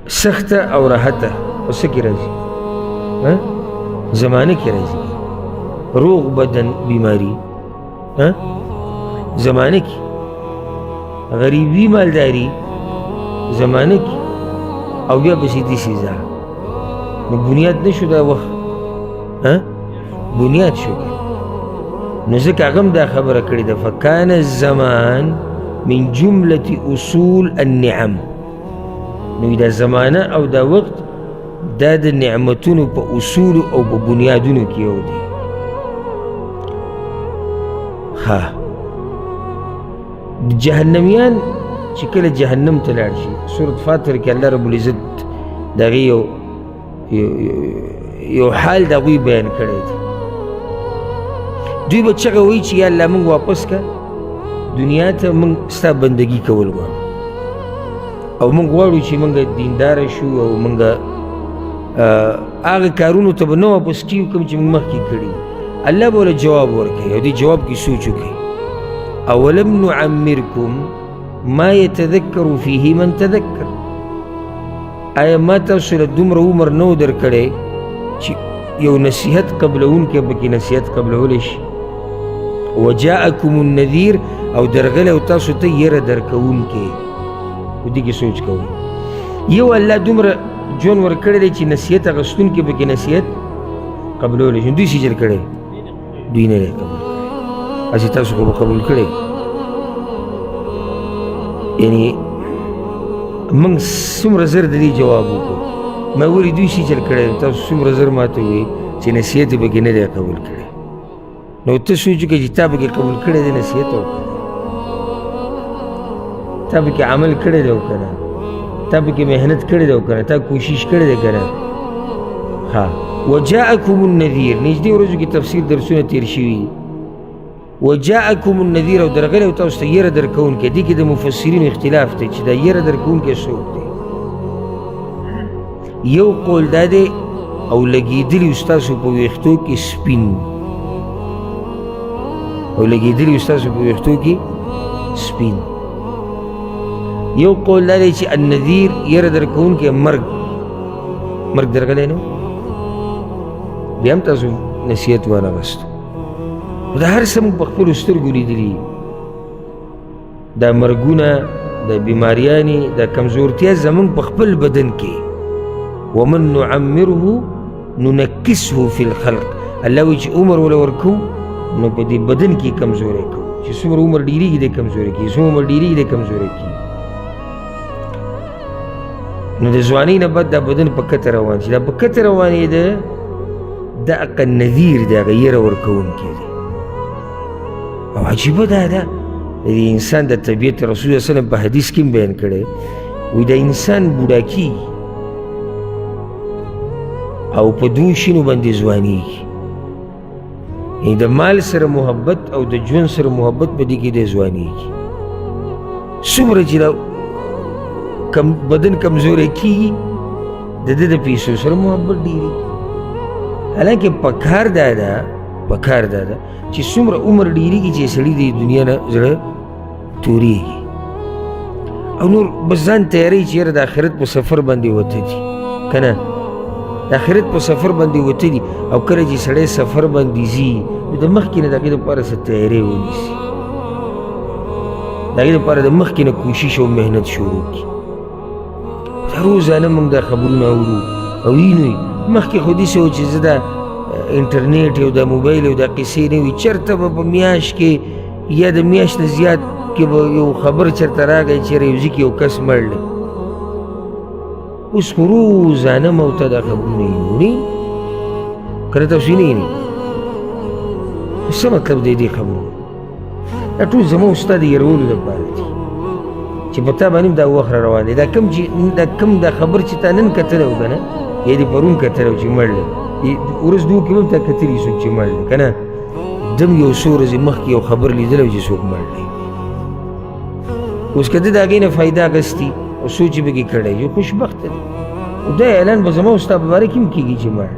سخته او راحته په څه کې راځي؟ زمانه کې راځي. روغ بدن بیماری زمانه کې، غریبی مالداری زمانه کې، او بیا پسې دې سیزه نو بنیاد نشو دا وخت بنیاد شو. نو ځکه هغه هم دا خبره کړې ده فکان الزمان من جملة اصول النعم. نو دا زمانه او دا وقت دا د نعمتونو په اصول او په بنیادونو کې یو دی. جهنميان چې کله جهنم ته لاړ شي، سورة فاطر کې الله رب العزت د هغې یو حال د هغوی بیان کړی دی. دوی به چغه وایي چې یا الله موږ واپس که دنیا ته، موږ ستا بندګي کول غواړو او موږ غواړو چې موږ دینداره شو او موږ هغه کارونو ته به نه واپس کیو کوم چې موږ مخکې کړي. الله به ورله جواب ورکوي او دې جواب کې سوچ وکړي. اولم نعمرکم ما يتذكر فيه من تذكر. آیا ما تاسو له دومره عمر نه و درکړی چې یو نصیحت قبلونکی پکې نصیحت قبلولی شي؟ وجاءکم النذیر، او درغلی او تاسو ته یره درکوونکی. په دې کې سوچ کوئ. یو الله دومره ژوند ورکړی دی چې نصیحت اخیستونکی پکې نصیحت قبلولی شي. دوی سجل کړی؟ دوی نه دی قبول کړی. هسې تاسو خو به قبول کړی. یعنی موږ څومره زر د دې جواب وکړو. ما ولې دوی سجل کړی؟ تاسو څومره زر ماته ووایي چې نصیحت یې پکې نه دی قبول کړی. نو ته سوچ وکړه چې تا پکې قبول کړی دی نصیحت او که تا پکې عمل کړی دی او که نه، تا پکې محنت کړی دی او که نه، تا کوشش کړی دی که نه. وجاءکم النذیر، نږدې ورځو کې تفسیر درسونه تیر شوي. وجاءکم النذیر، او درغلی او تاسو ته یره درکوونکی. دې کې د مفسرینو اختلاف دی چې دا یره درکوونکی څوک دی. یو قول دا دی او لګېدلي ستاسو په ویښتو کې سپین، او لګېدلي ستاسو په ویښتو کې سپین. یو قول دا دی چې النذیر یره درکوونکی مرګ درغلی نه، بیا هم تاسو نصیحت وانغستو. دا هر څه موږ په خپلو سترګو لیدلي. دا مرګونه، دا بیماریانې، دا کمزورتیا زموږ په خپل بدن کې. ومن نعمره ننکسه فی الخلق. الله وایي چې عمر وله ورکو نو په دې بدن کې کمزوری کوو. چې څومره عمر ډېرېږي دی کمزوری کېږي، څومره عمر ډېرېږي دی کمزوری کېږي. نو د ځوانۍ نه بعد دا بدن په کته روان شي. دا په کته روانېده دا هغه نذیر دی، هغه یره ورکوونکی دی. او عجیبه دا ده د انسان د طبیعت رسول الله صلی په حدیث کې بیان کړی. وایي د انسان بوډا کېږي او په دوو شینو باندې ځوانېږي. یعنې د مال سره محبت او د ژوند سره محبت په دې کې دی ځوانېږي. څومره چې دا بدن کمزوری کېږي د ده د پیسو سره محبت ډېرېږي. حالانکه پکار دا ده چې څومره عمر ډېرېږي چې سړي د دنیا نه زړه تورېږي او نور بس ځان تیاروي چې یاره د آخرت په سفر باندې وته دي که نه. د آخرت په سفر باندې وته دي او کله چې سړی سفر باندې ځي نو د مخکې نه د هغې دپاره څه تیاری ونیسي، د هغې دپاره د مخکې نه کوشش او محنت شروع کړي. دا روزانه موږ دا خبرونه اورو او وینو. مخکې خو داسې و چې زه دا انټرنیټ او د موبایل او دا قصې نه وي. چېرته به په میاشت کې یا د میاشت نه زیات کې به یو خبر چېرته راغی چې یو ځای کې یو کس مړ دی. اوس خو روزانه موته دا خبرونه وینو. که نه تاسو یې نه وینئ؟ څه مطلب دی دې خبرو؟ دا ټول زموږ ستا د یرولو لپاره دي چې په تا باندې دا وخت را روان دی. دا کم دا خبر چې تا نن کتلی و که نه، یا دې پرون کتلی و چې مړ دی، ورځ دوه کې به هم تا کتلي څوک چې مړ دی که نه. دم یو څو ورځې مخکې یو خبر لیدلی و چې څوک مړ دی. اوس که ده د هغې نه فایده اخیستي او سوچ یې پکې کړی یو خوشبخته دی. دا اعلان به زما او ستا په باره کې هم کېږي چې مړ